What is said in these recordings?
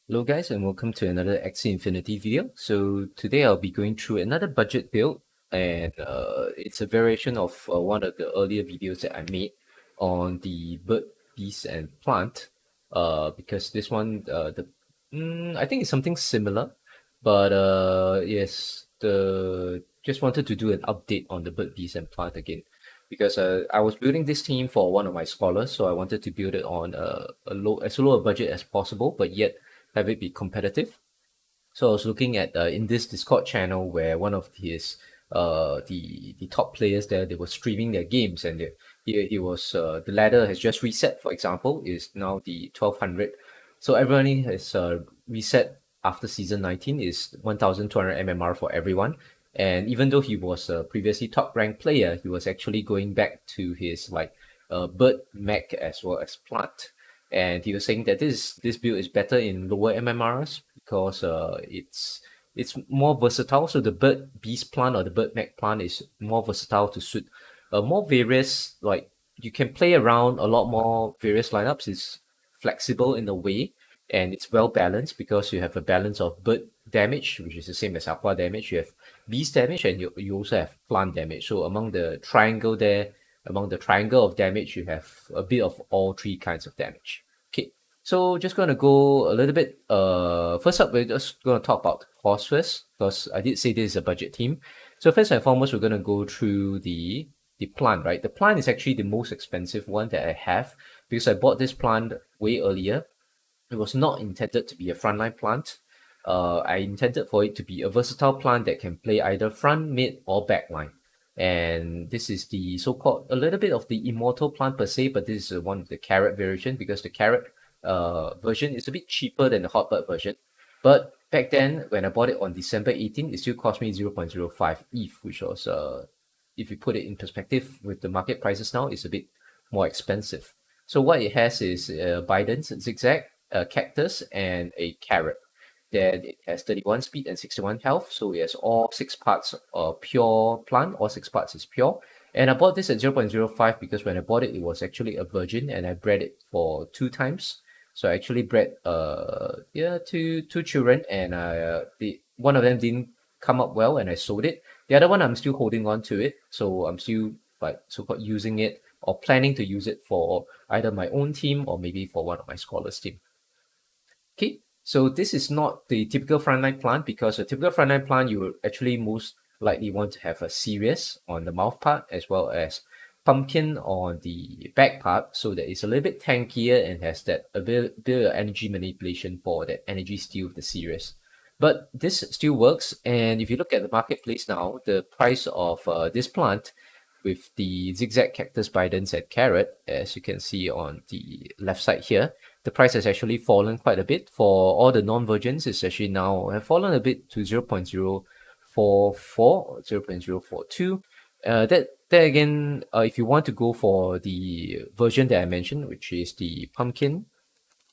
Hello guys and welcome to another Axie Infinity video. So today I'll be going through another budget build and it's a variation of one of the earlier videos that I made on the bird, beast and plant because this one I think it's something similar, but yes, the just wanted to do an update on the bird, beast and plant again because I was building this team for one of my scholars, so I wanted to build it on as low a budget as possible but yet have it be competitive. So I was looking at in this Discord channel where one of his the top players there, they were streaming their games, and he was the ladder has just reset. For example, is now the 1200. So everyone has reset after season 19 is 1200 MMR for everyone. And even though he was a previously top ranked player, he was actually going back to his like bird mech as well as plant, and he was saying that this build is better in lower MMRs because it's more versatile. So the bird beast plant or the bird mech plant is more versatile to suit more various, like you can play around a lot more various lineups. It's flexible in a way, and it's well balanced because you have a balance of bird damage, which is the same as aqua damage. You have beast damage, and you also have plant damage. So among the triangle there, among the triangle of damage, you have a bit of all three kinds of damage. Okay, so just gonna go a little bit. First up, we're just gonna talk about the cost first because I did say this is a budget team. So first and foremost, we're gonna go through the plant, right? The plant is actually the most expensive one that I have because I bought this plant way earlier. It was not intended to be a frontline plant. I intended for it to be a versatile plant that can play either front, mid, or backline. And this is the so-called a little bit of the immortal plant per se, but this is one of the carrot variation because the carrot version is a bit cheaper than the hotbird version. But back then, when I bought it on December 18, it still cost me 0.05 ETH, which was if you put it in perspective with the market prices now, it's a bit more expensive. So what it has is Biden's zigzag, a cactus, and a carrot. Then it has 31 speed and 61 health. So it has all six parts pure plant, all six parts is pure. And I bought this at 0.05 because when I bought it, it was actually a virgin and I bred it for 2 times. So I actually bred two children, and the one of them didn't come up well and I sold it. The other one I'm still holding on to it. So I'm still like so-called using it or planning to use it for either my own team or maybe for one of my scholars team. Okay, so this is not the typical frontline plant because a typical frontline plant you would actually most likely want to have a Sirius on the mouth part as well as pumpkin on the back part, so that it's a little bit tankier and has that a bit of energy manipulation for that energy steal of the Sirius. But this still works, and if you look at the marketplace now, the price of this plant with the zigzag cactus, Bidens, and carrot, as you can see on the left side here, the price has actually fallen quite a bit. For all the non-virgins, it's actually now have fallen a bit to 0.044 or 0.042. That again, if you want to go for the version that I mentioned, which is the pumpkin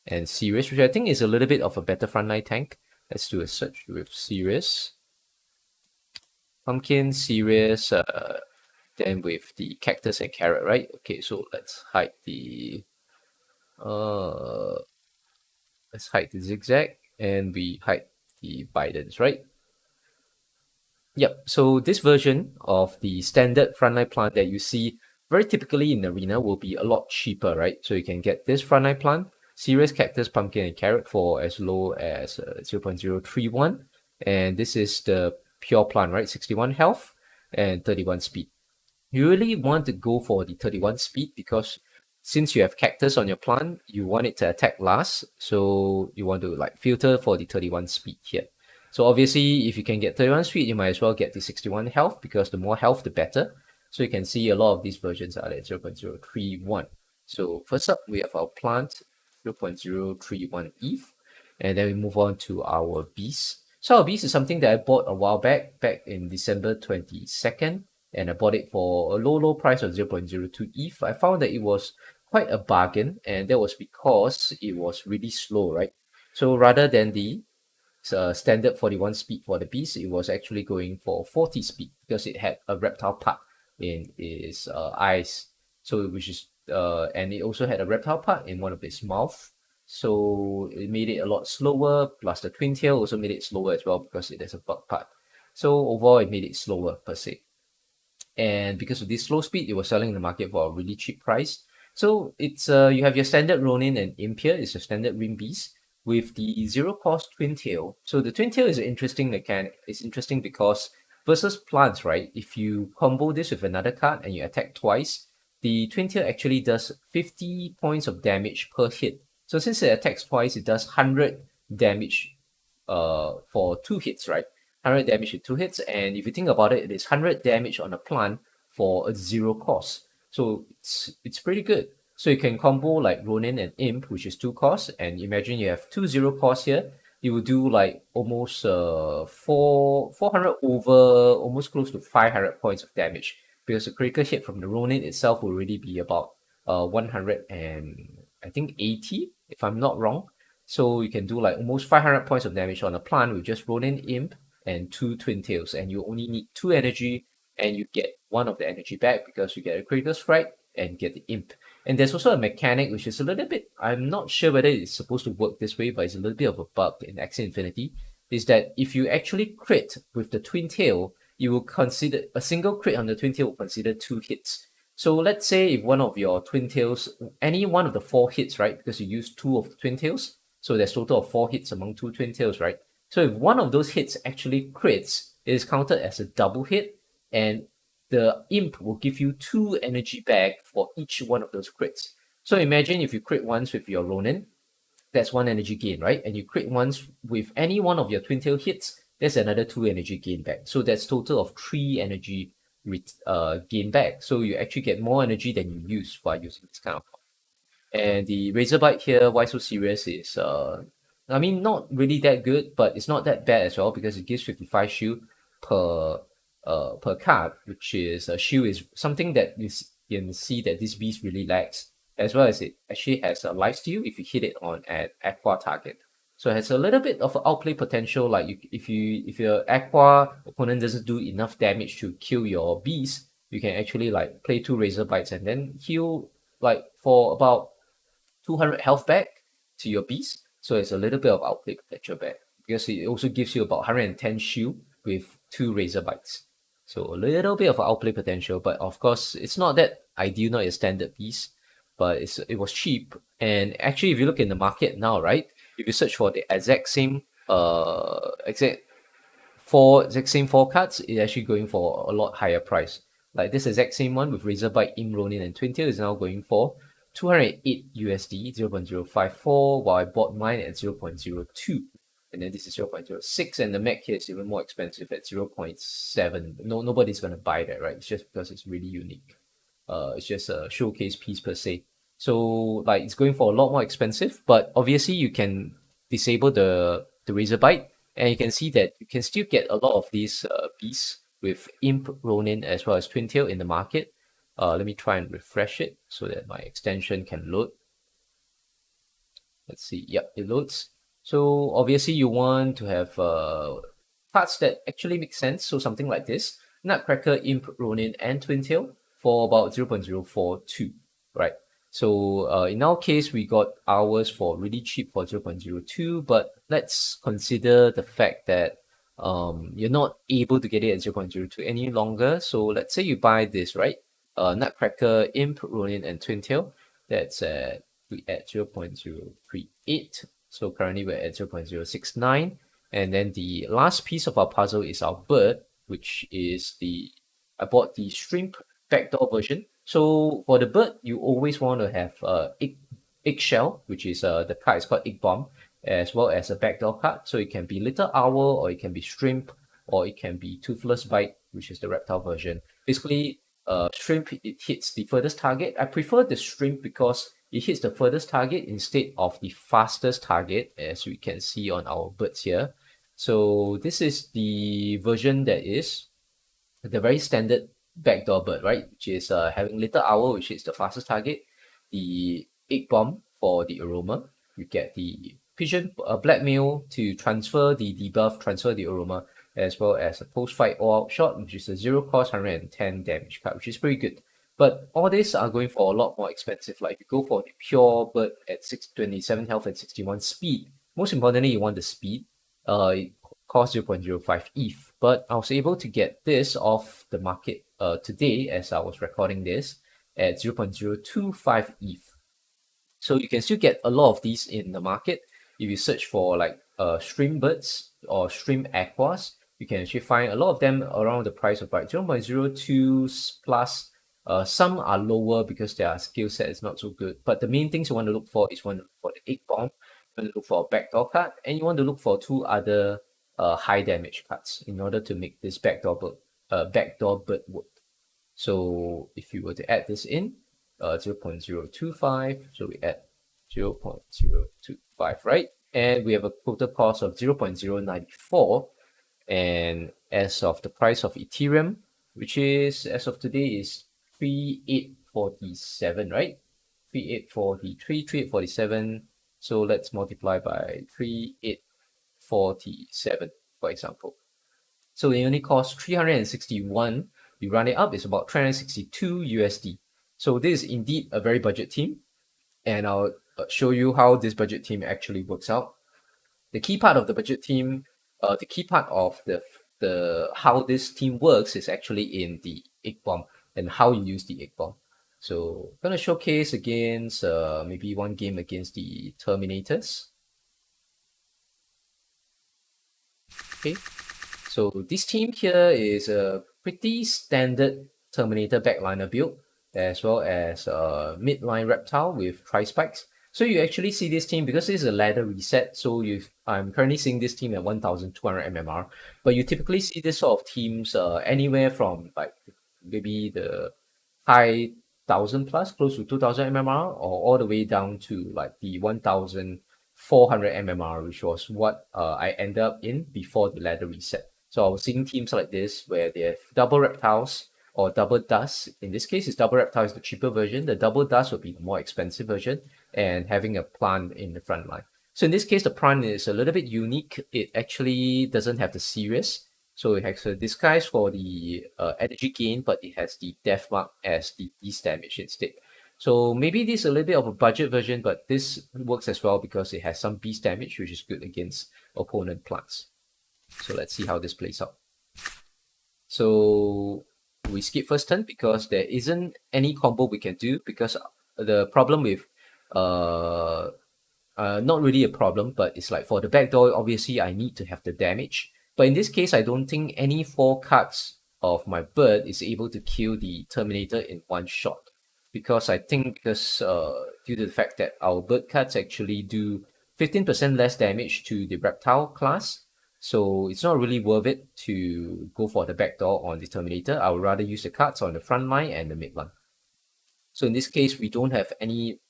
and Sirius, which I think is a little bit of a better frontline tank. Let's do a search with Sirius. Pumpkin, Sirius, then with the cactus and carrot, right? Okay, so uh let's hide the zigzag and we hide the Bidens, right? Yep, so this version of the standard frontline plant that you see very typically in arena will be a lot cheaper, right? So you can get this frontline plant, Sirius, cactus, pumpkin, and carrot for as low as 0.031. And this is the pure plant, right? 61 health and 31 speed. You really want to go for the 31 speed because since you have cactus on your plant, you want it to attack last. So you want to like filter for the 31 speed here. So obviously, if you can get 31 speed, you might as well get the 61 health because the more health, the better. So you can see a lot of these versions are at 0.031. So first up, we have our plant 0.031 ETH. And then we move on to our beast. So our beast is something that I bought a while back in December 22nd, and I bought it for a low price of 0.02 ETH. I found that it was quite a bargain, and that was because it was really slow, right? So rather than the standard 41 speed for the beast, it was actually going for 40 speed because it had a reptile part in its eyes. So which is and it also had a reptile part in one of its mouth. so it made it a lot slower, plus the twin tail also made it slower as well because there's a bug part. So overall, it made it slower per se. And because of this slow speed, it was selling in the market for a really cheap price. So it's you have your standard Ronin and Imp here. It's a standard Rim Beast with the zero cost twin tail. So the twin tail is an interesting mechanic. It's interesting because versus plants, right? If you combo this with another card and you attack twice, the twin tail actually does 50 points of damage per hit. So since it attacks twice, it does 100 damage for 2 hits, right? 100 damage with 2 hits, and if you think about it, it is 100 damage on a plant for a zero cost. So it's pretty good. So you can combo like Ronin and Imp, which is 2 costs, and imagine you have 2 0 costs here. You will do like almost 400 over almost close to 500 points of damage, because the critical hit from the Ronin itself will already be about 100 and I think 80 if I'm not wrong. So you can do like almost 500 points of damage on a plant with just Ronin Imp and 2 Twin Tails, and you only need 2 energy, and you get one of the energy back because you get a critical strike and get the Imp. And there's also a mechanic which is a little bit, I'm not sure whether it's supposed to work this way, but it's a little bit of a bug in Axie Infinity, is that if you actually crit with the Twin Tail, you will consider a single crit on the Twin Tail will consider 2 hits. So let's say if one of your Twin Tails, any one of the 4 hits, right? Because you use 2 of the Twin Tails, so there's total of 4 hits among 2 Twin Tails, right? So if one of those hits actually crits, it is counted as a double hit, and the Imp will give you 2 energy back for each one of those crits. So imagine if you crit once with your Ronin, that's 1 energy gain, right? And you crit once with any one of your Twin Tail hits, there's another 2 energy gain back. So that's total of 3 energy gain back. So you actually get more energy than you use by using this kind of. And the Razorbyte here, why so serious, is I mean, not really that good, but it's not that bad as well because it gives 55 shield per per card, which is shield is something that you can see that this beast really lacks, as well as it actually has a lifesteal if you hit it on an aqua target. So it has a little bit of outplay potential. Like if your aqua opponent doesn't do enough damage to kill your beast, you can actually like play 2 Razorbites and then heal like for about 200 health back to your beast. So it's a little bit of outplay potential back because it also gives you about 110 shield with 2 Razorbites. So a little bit of outplay potential, but of course it's not that ideal, not a standard piece, but it was cheap. And actually, if you look in the market now, right, if you search for the exact same exact same 4 cards, it's actually going for a lot higher price. Like this exact same one with Razorbyte, Im Ronin, and Twin Tail is now going for 208 USD, 0.054, while I bought mine at 0.02. And then this is 0.06, and the Mac here is even more expensive at 0.7. Nobody's gonna buy that, right? It's just because it's really unique. It's just a showcase piece per se. So like it's going for a lot more expensive, but obviously you can disable the Razorbyte, and you can see that you can still get a lot of these beasts with Imp, Ronin, as well as Twin Tail in the market. Let me try and refresh it so that my extension can load. Let's see. Yep, it loads. So obviously you want to have parts that actually make sense. So something like this: Nutcracker, Imp, Ronin, and Twin Tail for about 0.042, right? So in our case, we got ours for really cheap for 0.02, but let's consider the fact that you're not able to get it at 0.02 any longer. So let's say you buy this, right? Nutcracker, Imp, Ronin, and Twin Tail. That's we at 0.038. So currently we're at 0.069. And then the last piece of our puzzle is our bird, which is I bought the shrimp backdoor version. So for the bird, you always want to have eggshell, which is the card is called Eggbomb, as well as a backdoor card. So it can be little owl, or it can be shrimp, or it can be toothless bite, which is the reptile version. Basically, shrimp, it hits the furthest target. I prefer the shrimp because it hits the furthest target instead of the fastest target, as we can see on our birds here. So this is the version that is the very standard backdoor bird, right? Which is having little owl, which is the fastest target, the egg bomb for the aroma. You get the pigeon blackmail to transfer the debuff, transfer the aroma, as well as a post-fight all-out shot, which is a 0 cost 110 damage card, which is pretty good. But all these are going for a lot more expensive. Like if you go for the pure bird at 627 health and 61 speed, most importantly, you want the speed. It costs 0.05 ETH. But I was able to get this off the market today as I was recording this at 0.025 ETH. So you can still get a lot of these in the market. If you search for like stream birds or stream aquas, you can actually find a lot of them around the price of like 0.02 plus. Some are lower because their skill set is not so good. But the main things you want to look for is one for the Eggbomb, you want to look for a backdoor card, and you want to look for two other high damage cards in order to make this backdoor bird work. So if you were to add this in, 0.025, so we add 0.025, right? And we have a total cost of 0.094. And as of the price of Ethereum, which is as of today is 3847, right? 3843, 3847. So let's multiply by 3847, for example. So it only costs 361. You run it up, it's about 362 USD. So this is indeed a very budget team. And I'll show you how this budget team actually works out. The key part of the budget team, the key part of the how this team works is actually in the Eggbomb and how you use the Eggbomb. So I'm gonna showcase against maybe one game against the Terminators. Okay, so this team here is a pretty standard Terminator backliner build, as well as a midline reptile with tri-spikes. So you actually see this team, because this is a ladder reset, so I'm currently seeing this team at 1200 MMR, but you typically see this sort of teams anywhere from like maybe the high 1000 plus, close to 2000 MMR, or all the way down to like the 1400 MMR, which was what I ended up in before the ladder reset. So I was seeing teams like this where they have double reptiles or double dust. In this case, it's double reptile is the cheaper version. The double dust would be the more expensive version, and having a plant in the front line. So in this case, the plant is a little bit unique. It actually doesn't have the Sirius. So it has a disguise for the energy gain, but it has the death mark as the beast damage instead. So maybe this is a little bit of a budget version, but this works as well because it has some beast damage, which is good against opponent plants. So let's see how this plays out. So we skip first turn because there isn't any combo we can do, because the problem with not really a problem, but it's like for the backdoor, obviously I need to have the damage. But in this case, I don't think any 4 cards of my bird is able to kill the Terminator in one shot. Because I think due to the fact that our bird cards actually do 15% less damage to the reptile class, so it's not really worth it to go for the backdoor on the Terminator. I would rather use the cards on the front line and the mid line. So in this case, we don't have any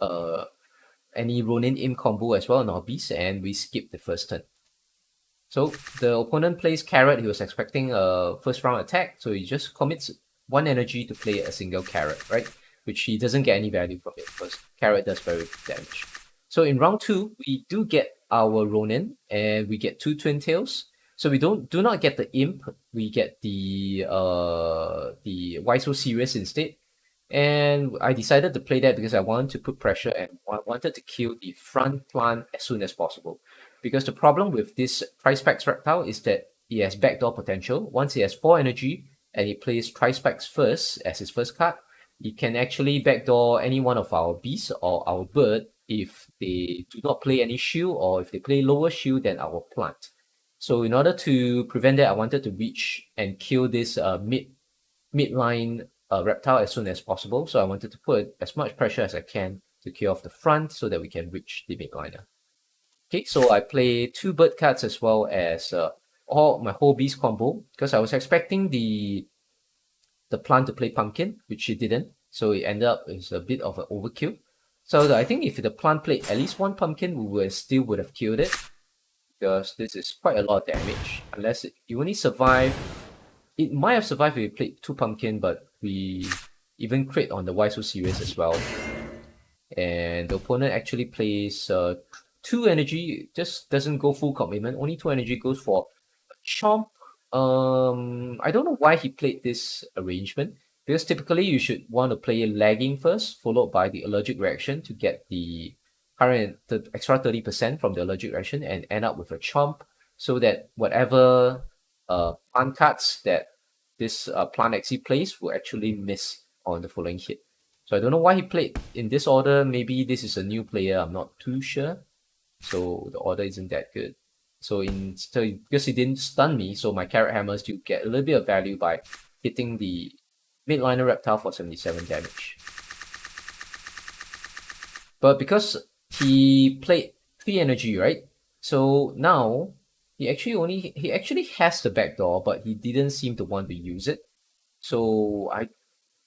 Ronin Imp combo as well on our beast, and we skip the first turn. So the opponent plays Carrot. He was expecting a first round attack, so he just commits 1 energy to play a single Carrot, right? Which he doesn't get any value from it because Carrot does very good damage. So in round 2, we do get our Ronin, and we get 2 Twin Tails. So we do not get the Imp, we get the Why So Serious instead. And I decided to play that because I wanted to put pressure and wanted to kill the front plant as soon as possible. Because the problem with this Tri-Specs Reptile is that he has backdoor potential. Once he has 4 energy and he plays Tri-Specs first as his first card, he can actually backdoor any one of our beasts or our bird if they do not play any shield, or if they play lower shield than our plant. So in order to prevent that, I wanted to reach and kill this midline reptile as soon as possible. So I wanted to put as much pressure as I can to kill off the front so that we can reach the midliner. Okay, so I play 2 bird cards as well as all my whole beast combo, because I was expecting the plant to play pumpkin, which it didn't. So it ended up as a bit of an overkill. So I think if the plant played at least 1 pumpkin, we would have killed it, because this is quite a lot of damage. Unless you only survive, it might have survived if we played 2 pumpkin, but we even crit on the Why So Serious as well. And the opponent actually plays 2 energy, just doesn't go full commitment. Only 2 energy goes for Chomp. I don't know why he played this arrangement. Because typically you should want to play lagging first, followed by the allergic reaction to get the extra 30% from the allergic reaction and end up with a chomp so that whatever plant cards that this plant actually plays will actually miss on the following hit. So I don't know why he played in this order. Maybe this is a new player. I'm not too sure. So the order isn't that good. So because he didn't stun me, so my carrot hammer still get a little bit of value by hitting the midliner reptile for 77 damage. But because he played 3 energy, right? So now he actually has the backdoor, but he didn't seem to want to use it. So I'm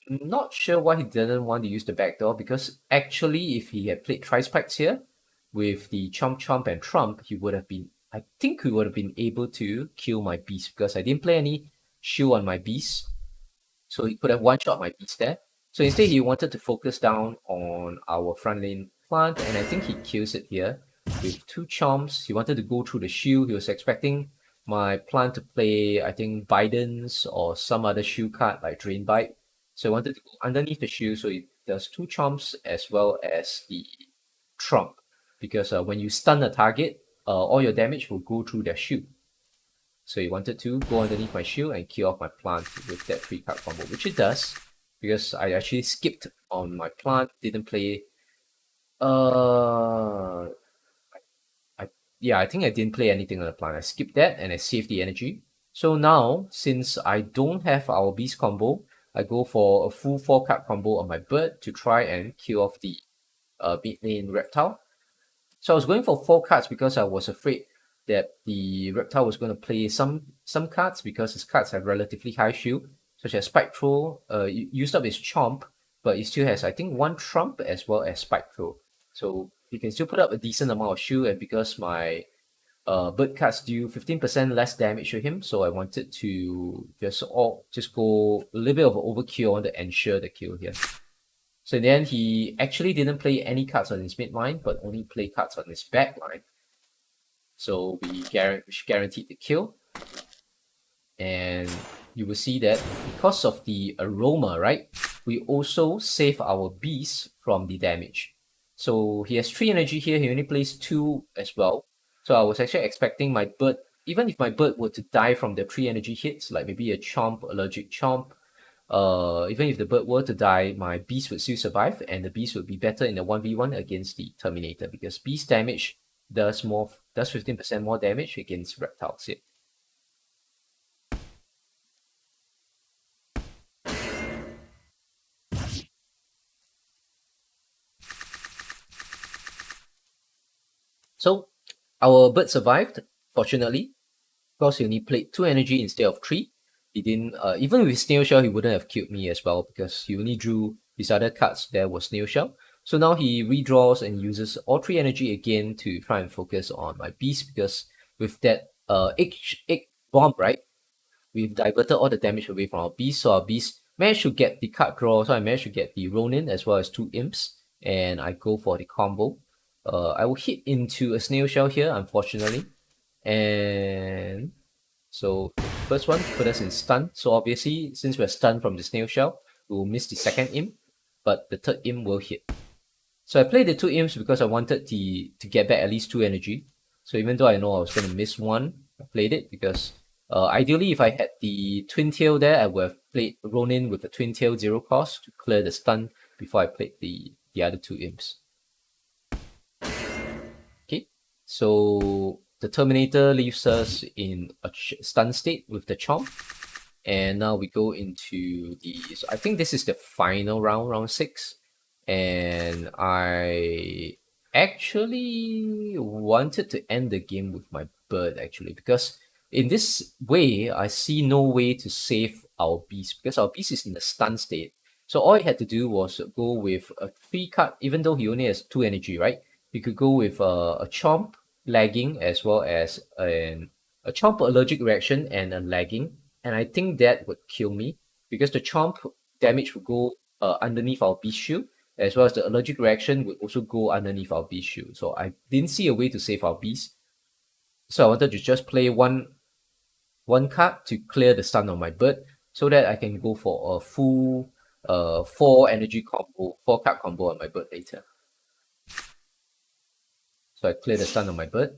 not sure why he didn't want to use the backdoor, because actually if he had played Trispikes here with the Chomp Chomp and Trump, I think he would have been able to kill my beast because I didn't play any shield on my beast. So he could have one-shot my beast there. So instead he wanted to focus down on our front lane plant, and I think he kills it here with 2 chomps. He wanted to go through the shield. He was expecting my plant to play, I think, Biden's or some other shield card like Drain Bite. So I wanted to go underneath the shield, so he does 2 chomps as well as the trump. Because when you stun a target, all your damage will go through their shield. So he wanted to go underneath my shield and kill off my plant with that 3-card combo, which it does, because I actually skipped on my plant, didn't play. Uh, I think I didn't play anything on the plant. I skipped that and I saved the energy. So now, since I don't have our beast combo, I go for a full 4-card combo on my bird to try and kill off the mid lane reptile. So I was going for 4 cards because I was afraid that the reptile was going to play some cards, because his cards have relatively high shield, such as Spike Throw. Used up his Chomp, but he still has, I think, 1 Trump as well as Spike Throw. So he can still put up a decent amount of shield, and because my bird cards do 15% less damage to him, so I wanted to just go a little bit of an overkill. I want to ensure the kill here. So then he actually didn't play any cards on his mid line, but only play cards on his back line. So we guaranteed the kill. And you will see that because of the aroma, right, we also save our beast from the damage. So he has 3 energy here, he only plays 2 as well. So I was actually expecting my bird, even if my bird were to die from the 3 energy hits, like maybe a chomp, allergic chomp, even if the bird were to die, my beast would still survive, and the beast would be better in the 1v1 against the Terminator, because beast damage does 15% more damage against reptiles here. So our bird survived, fortunately, because he only played 2 energy instead of 3. He didn't, even with Snail Shell, he wouldn't have killed me as well, because he only drew his other cards. There was Snail Shell. So now he redraws and uses all 3 energy again to try and focus on my beast, because with that egg bomb, right, we've diverted all the damage away from our beast. So our beast managed to get the card draw. So I managed to get the Ronin as well as 2 imps, and I go for the combo. I will hit into a Snail Shell here, unfortunately. And so the first one put us in stun. So obviously, since we're stunned from the Snail Shell, we will miss the second imp, but the third imp will hit. So I played the 2 imps because I wanted to get back at least 2 energy. So even though I know I was going to miss one, I played it because ideally if I had the Twin Tail there, I would have played Ronin with a Twin Tail 0 cost to clear the stun before I played the other 2 imps. Okay, so the Terminator leaves us in a stun state with the Chomp. And now we go into so I think this is the final round, round 6. And I actually wanted to end the game with my bird, actually, because in this way, I see no way to save our beast, because our beast is in a stun state. So all he had to do was go with a 3-card, even though he only has 2 energy, right? He could go with a Chomp lagging as well as a Chomp allergic reaction and a lagging. And I think that would kill me, because the Chomp damage would go underneath our beast shield, as well as the allergic reaction would also go underneath our beast shield. So I didn't see a way to save our beast. So I wanted to just play one card to clear the stun on my bird. so that I can go for a full 4 card combo on my bird later. So I clear the stun on my bird.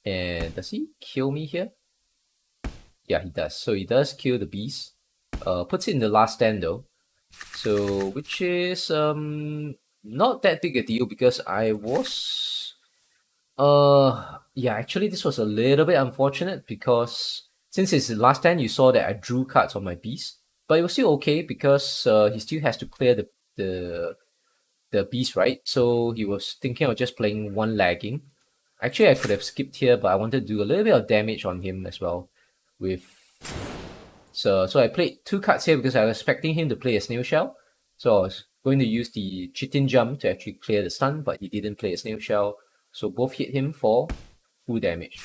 And does he kill me here? Yeah, he does. So he does kill the beast. Puts it in the last stand though. So which is not that big a deal because I was yeah, actually this was a little bit unfortunate because since it's the last stand you saw that I drew cards on my beast. But it was still okay because he still has to clear the beast, right? So he was thinking of just playing one lagging. Actually, I could have skipped here, but I wanted to do a little bit of damage on him as well. So I played 2 cards here because I was expecting him to play a snail shell. So I was going to use the chitin jump to actually clear the stun, but he didn't play a snail shell. So both hit him for full damage.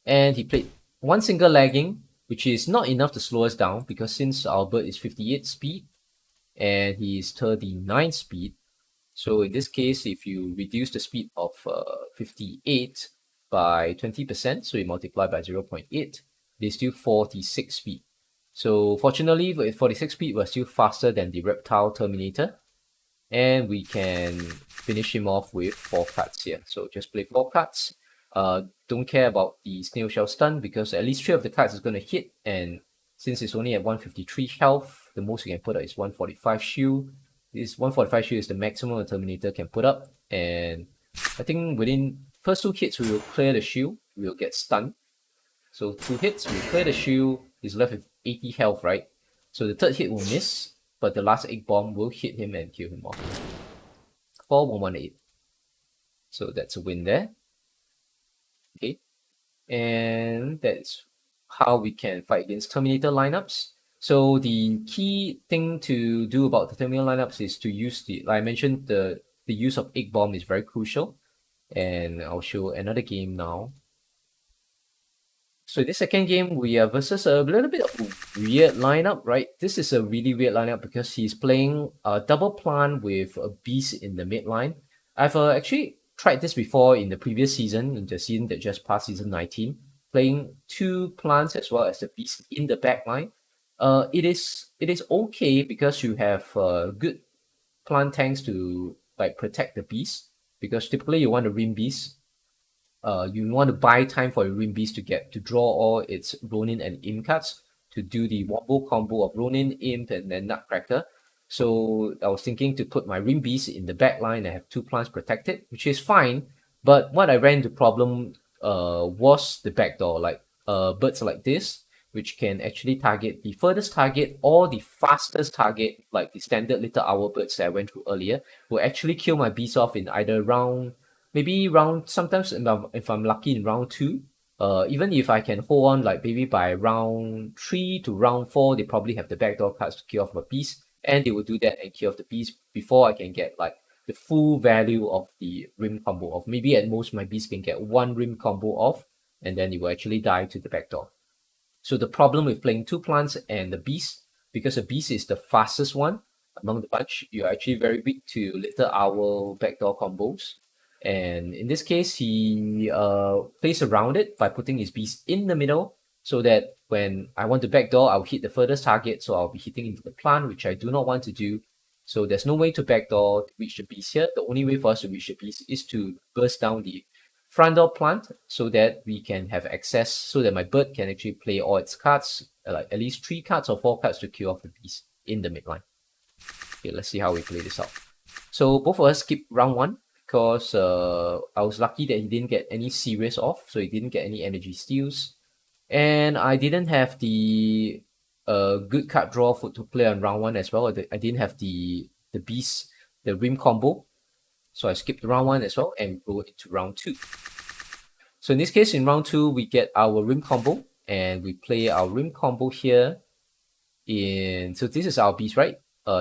And he played one single lagging, which is not enough to slow us down because since our bird is 58 speed and he is 39 speed, so in this case, if you reduce the speed of 58 by 20%, so you multiply by 0.8, there's still 46 speed. So fortunately, with 46 speed, we're still faster than the Reptile Terminator. And we can finish him off with 4 cards here. So just play 4 cards. Don't care about the Snail Shell stun because at least 3 of the cards is going to hit. And since it's only at 153 health, the most you can put up is 145 shield. This 145 shield is the maximum the Terminator can put up. And I think within first 2 hits, we will clear the shield. We will get stunned. So 2 hits, we clear the shield. He's left with 80 health, right? So the 3rd hit will miss, but the last Eggbomb will hit him and kill him off for 118. So that's a win there. Okay. And that's how we can fight against Terminator lineups. So the key thing to do about the Terminator lineups is to use like I mentioned, the use of Eggbomb is very crucial. And I'll show another game now. So this second game, we are versus a little bit of a weird lineup, right? This is a really weird lineup because he's playing a double plant with a beast in the mid line. I've actually tried this before in the previous season, in the season that just passed, season 19, playing 2 plants as well as the beast in the back line. It is okay because you have good plant tanks to like protect the beast because typically you want a rim beast. You want to buy time for your Rim Beast to draw all its Ronin and Imp cards to do the wombo combo of Ronin, Imp, and then Nutcracker. So I was thinking to put my Rim Beast in the back line and have 2 plants protected, which is fine. But what I ran into problem was the backdoor, like birds like this, which can actually target the furthest target or the fastest target, like the standard little owl birds that I went through earlier, will actually kill my beast off in either maybe round, sometimes if I'm lucky in round 2, even if I can hold on like maybe by round 3 to round 4, they probably have the backdoor cards to kill off my beast, and they will do that and kill off the beast before I can get like the full value of the rim combo off. Maybe at most my beast can get 1 rim combo off, and then it will actually die to the backdoor. So the problem with playing 2 plants and the beast, because the beast is the fastest one among the bunch, you're actually very weak to little owl backdoor combos. And in this case, he plays around it by putting his beast in the middle so that when I want to backdoor, I'll hit the furthest target. So I'll be hitting into the plant, which I do not want to do. So there's no way to backdoor to reach the beast here. The only way for us to reach the beast is to burst down the front door plant so that we can have access, so that my bird can actually play all its cards, like at least 3 cards or 4 cards to kill off the beast in the midline. Okay, let's see how we play this out. So both of us skip round 1 because I was lucky that he didn't get any serious off, so he didn't get any energy steals. And I didn't have the good card draw to play on round 1 as well. I didn't have the beast, the rim combo. So I skipped round 1 as well and go into round 2. So in this case, in round 2, we get our rim combo and we play our rim combo here. So this is our beast, right?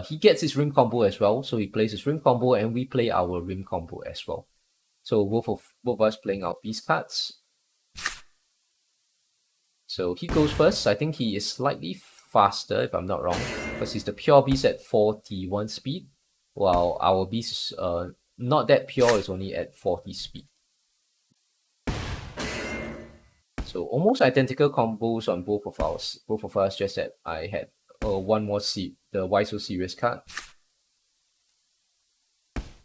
He gets his rim combo as well. So he plays his rim combo and we play our rim combo as well. So both of us playing our beast cards. So he goes first. I think he is slightly faster, if I'm not wrong, because he's the pure beast at 41 speed, while our beast is not that pure, is only at 40 speed. So almost identical combos on both of us, just that I had one more the Why So Serious card.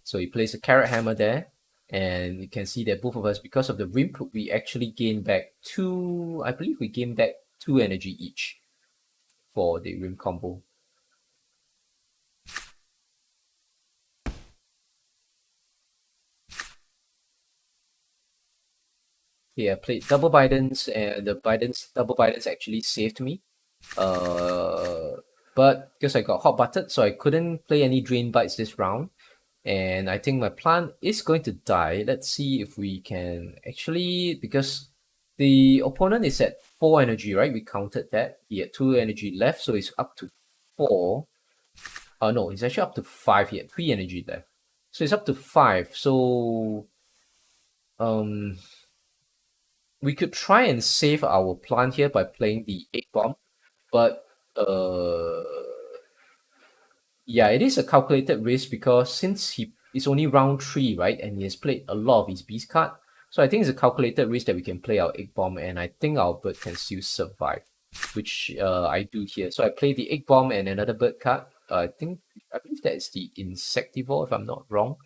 So he plays a Carrot Hammer there, and you can see that both of us, because of the Rimp, we actually gain back two, I believe we gain back 2 energy each for the Rimp combo. Yeah, I played double Bidens, and the double Bidens actually saved me. But because I got hot butted, so I couldn't play any Drain Bites this round. And I think my plant is going to die. Let's see if we can actually, because the opponent is at 4 energy, right? We counted that. He had 2 energy left, so it's up to 4. No, it's actually up to 5. He had 3 energy left. So it's up to 5. So um we could try and save our plant here by playing the Eggbomb, but uh yeah, it is a calculated risk because since it's only round 3, right, and he has played a lot of his beast card, so I think it's a calculated risk that we can play our Eggbomb, and I think our bird can still survive, which I do here. So I play the Eggbomb and another bird card. I believe that is the Insectivore, if I'm not wrong.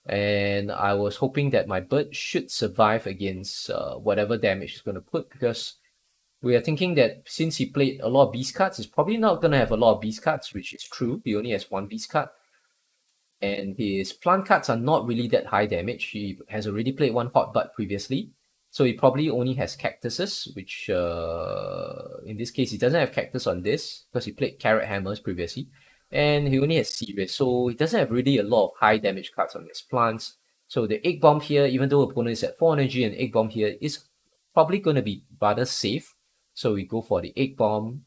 And I was hoping that my bird should survive against whatever damage he's going to put, because we are thinking that since he played a lot of beast cards, he's probably not going to have a lot of beast cards, which is true. He only has 1 beast card. And his plant cards are not really that high damage. He has already played 1 hot bud previously. So he probably only has cactuses, which in this case, he doesn't have cactus on this because he played carrot hammers previously. And he only has serious. So he doesn't have really a lot of high damage cards on his plants. So the egg bomb here, even though opponent is at 4 energy, and egg bomb here is probably going to be rather safe. So we go for the egg bomb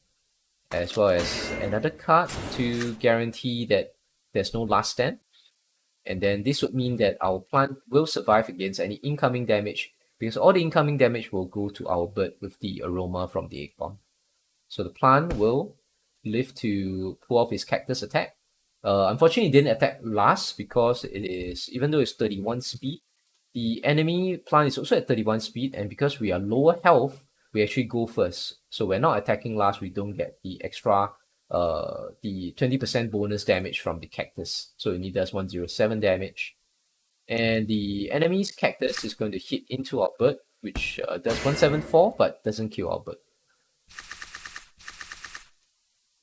as well as another card to guarantee that there's no last stand. And then this would mean that our plant will survive against any incoming damage, because all the incoming damage will go to our bird with the aroma from the egg bomb. So the plant will live to pull off his cactus attack. Unfortunately, it didn't attack last because it is, even though it's 31 speed, the enemy plant is also at 31 speed, and because we are lower health, we actually go first. So we're not attacking last, we don't get the extra the 20% bonus damage from the cactus. So it only does 107 damage. And the enemy's cactus is going to hit into our bird, which does 174, but doesn't kill our bird.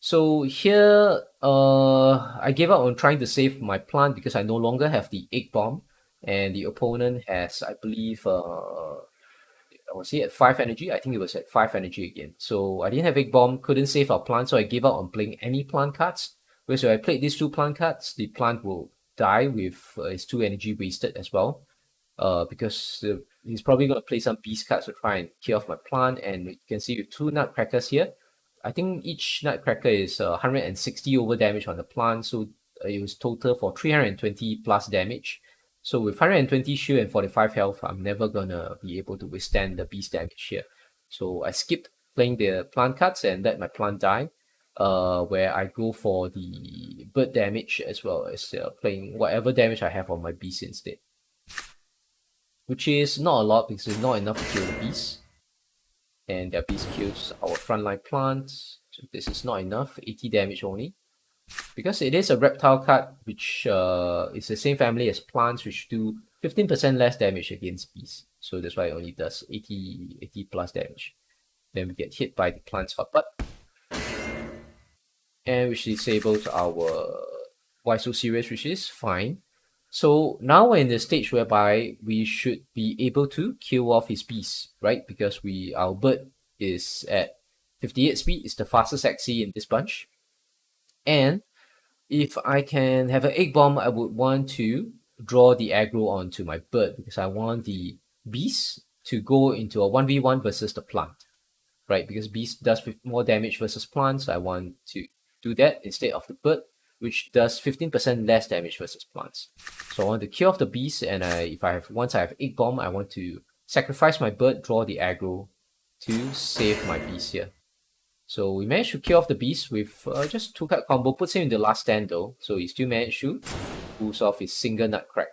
So here, I gave up on trying to save my plant because I no longer have the egg bomb, and the opponent has, I believe, was he at 5 energy? I think it was at 5 energy again. So I didn't have egg bomb, couldn't save our plant, so I gave up on playing any plant cards. Whereas if I played these 2 plant cards, the plant will die with its 2 energy wasted as well. Because he's probably going to play some beast cards to try and kill off my plant, and you can see with 2 nutcrackers here, I think each nutcracker is 160 over damage on the plant, so it was total for 320 plus damage. So with 120 shield and 45 health, I'm never gonna be able to withstand the beast damage here. So I skipped playing the plant cards and let my plant die, where I go for the bird damage as well as playing whatever damage I have on my beast instead. Which is not a lot because it's not enough to kill the beast. And their beast kills our frontline plants. So this is not enough, 80 damage only. Because it is a reptile card, which is the same family as plants, which do 15% less damage against beasts. So that's why it only does 80 plus damage. Then we get hit by the plant's hotbutt, and which disables our Why So Serious, which is fine. So now we're in the stage whereby we should be able to kill off his beast, right? Because our bird is at 58 speed, it's the fastest XC in this bunch. And if I can have an egg bomb, I would want to draw the aggro onto my bird because I want the beast to go into a 1v1 versus the plant, right? Because beast does more damage versus plants, so I want to do that instead of the bird, which does 15% less damage versus plants. So I want to kill off the beast, and once I have egg bomb, I want to sacrifice my bird, draw the aggro to save my beast here. So we managed to kill off the beast with just 2-card combo, puts him in the last stand though, so he still managed to pulls off his single nutcrack.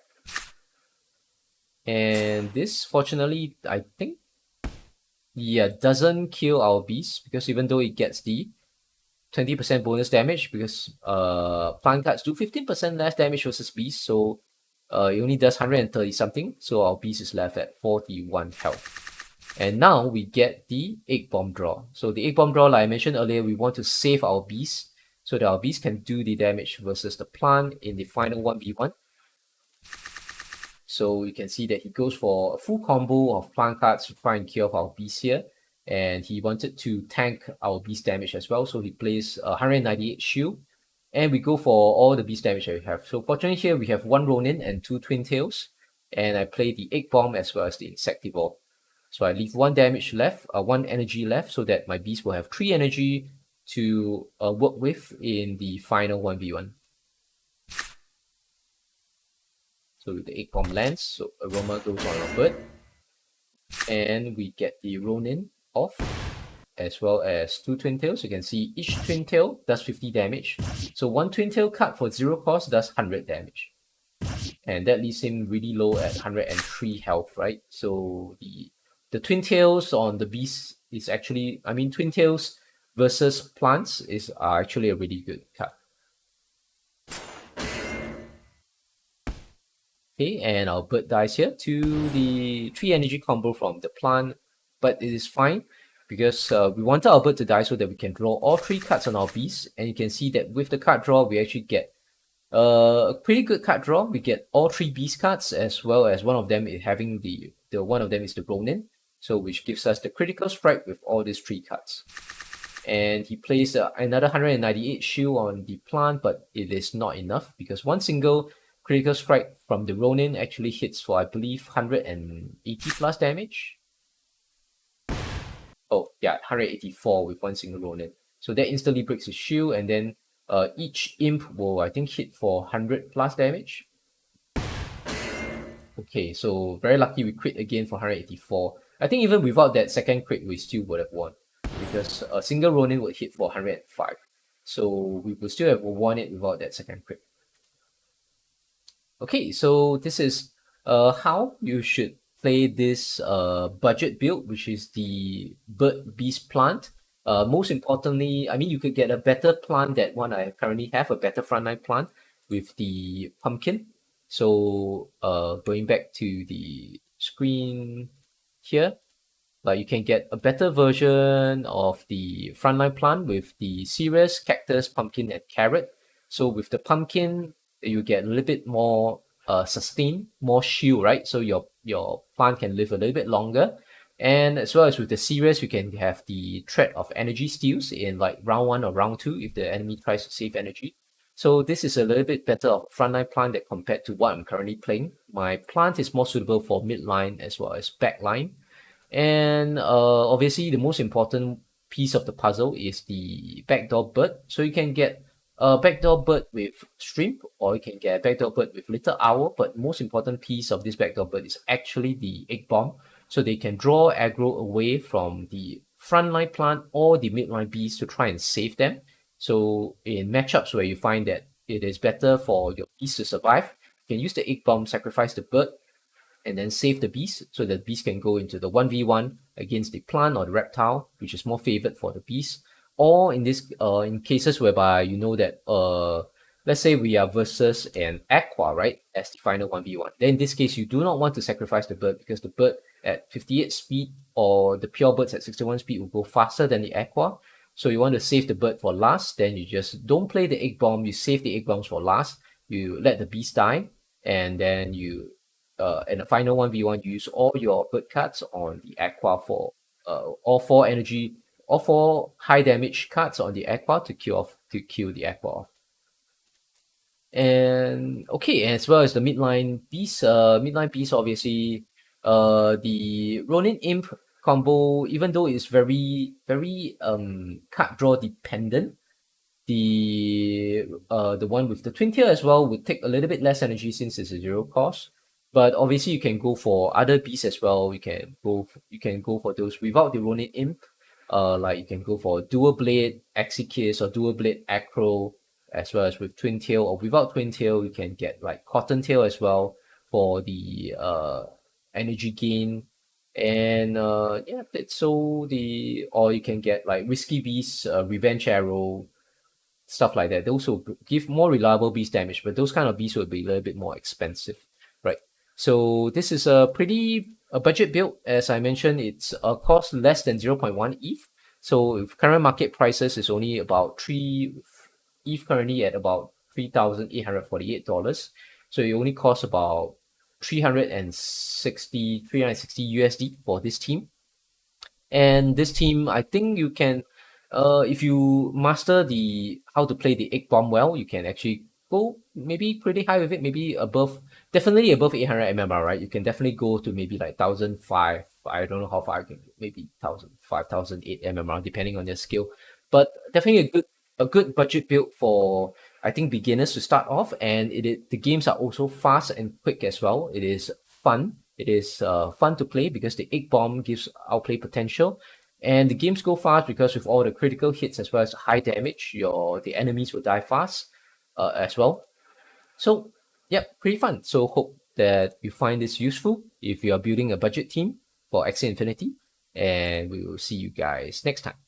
And this, fortunately, I think Yeah, doesn't kill our beast because even though it gets the 20% bonus damage, because plant cards do 15% less damage versus beast, so it only does 130 something, so our beast is left at 41 health. And now we get the Eggbomb draw. So the Eggbomb draw, like I mentioned earlier, we want to save our beast so that our beast can do the damage versus the plant in the final 1v1. So you can see that he goes for a full combo of plant cards to try and kill off our beast here. And he wanted to tank our beast damage as well. So he plays 198 shield. And we go for all the beast damage that we have. So fortunately here we have one Ronin and two Twin Tails. And I play the Eggbomb as well as the Insectivore. So I leave one damage left, one energy left, so that my beast will have 3 energy to work with in the final 1v1. So the Eggbomb lands, so Aroma goes on our bird. And we get the Ronin off, as well as 2 Twin Tails. You can see each Twin Tail does 50 damage. So one Twin Tail card for 0 cost does 100 damage. And that leaves him really low at 103 health, right? So the Twin Tails on the beast is actually, I mean, Twin Tails versus plants are actually a really good card. Okay, and our bird dies here to the 3 energy combo from the plant, but it is fine because we wanted our bird to die so that we can draw all 3 cards on our beast, and you can see that with the card draw, we actually get a pretty good card draw. We get all 3 beast cards, as well as one of them is having the one of them is the Ronin, so which gives us the critical strike with all these 3 cards. And he plays another 198 shield on the plant, but it is not enough because one single critical strike from the Ronin actually hits for, I believe, 180 plus damage. Oh, yeah, 184 with one single Ronin. So that instantly breaks his shield, and then each imp will, I think, hit for 100 plus damage. Okay, so very lucky we crit again for 184. I think even without that second crit, we still would have won because a single Ronin would hit for 105. So we would still have won it without that second crit. Okay, so this is how you should play this budget build, which is the bird beast plant. Most importantly, I mean, you could get a better plant than one I currently have, a better frontline plant with the pumpkin. So going back to the screen here, like you can get a better version of the frontline plant with the cereus, cactus, pumpkin, and carrot. So with the pumpkin, you get a little bit more sustain, more shield, right? So your plant can live a little bit longer. And as well as with the cereus, you can have the threat of energy steals in like round 1 or round 2 if the enemy tries to save energy. So this is a little bit better of frontline plant that compared to what I'm currently playing. My plant is more suitable for midline as well as backline. And obviously, the most important piece of the puzzle is the backdoor bird. So you can get a backdoor bird with shrimp, or you can get a backdoor bird with little owl. But most important piece of this backdoor bird is actually the Eggbomb. So they can draw aggro away from the frontline plant or the midline beast to try and save them. So in matchups where you find that it is better for your beast to survive, you can use the Eggbomb, sacrifice the bird, and then save the beast so the beast can go into the 1v1 against the plant or the reptile, which is more favored for the beast. Or in this in cases whereby you know that let's say we are versus an aqua, right, as the final 1v1. Then in this case you do not want to sacrifice the bird because the bird at 58 speed or the pure birds at 61 speed will go faster than the aqua. So you want to save the bird for last, then you just don't play the Eggbomb, you save the Egg Bombs for last, you let the beast die, and then you in the final 1v1, you use all your bird cards on the aqua for all 4 energy, all 4 high damage cards on the aqua to kill the aqua off. And okay, as well as the midline beast, obviously, the Ronin Imp combo, even though it's very card draw dependent, the one with the twin tail as well would take a little bit less energy since it's a 0 cost. But obviously you can go for other beasts as well. You can go for those without the Ronin Imp. Like you can go for Dual Blade Exekiss or Dual Blade Acro, as well as with Twin Tail, or without Twin Tail, you can get like Cotton Tail as well for the energy gain. And yeah, it's so the or you can get like Risky Beast, Revenge Arrow, stuff like that. Those will give more reliable beast damage, but those kind of beasts will be a little bit more expensive, right? So this is a pretty a budget build. As I mentioned, it's a cost less than 0.1 ETH. So if current market prices is only about 3 ETH currently at about $3,848. So it only costs about 360 USD for this team. And this team, I think you can, if you master the how to play the Eggbomb well, you can actually go maybe pretty high with it, maybe above, definitely above 800 MMR, right? You can definitely go to maybe like 1005. I don't know how far I can go, maybe 1005, 1008 MMR, depending on your skill. But definitely a good budget build for I think beginners to start off, and the games are also fast and quick as well. It is fun. It is fun to play because the egg bomb gives outplay potential, and the games go fast because with all the critical hits as well as high damage, the enemies will die fast as well. So yeah, pretty fun. So hope that you find this useful if you are building a budget team for Axie Infinity, and we will see you guys next time.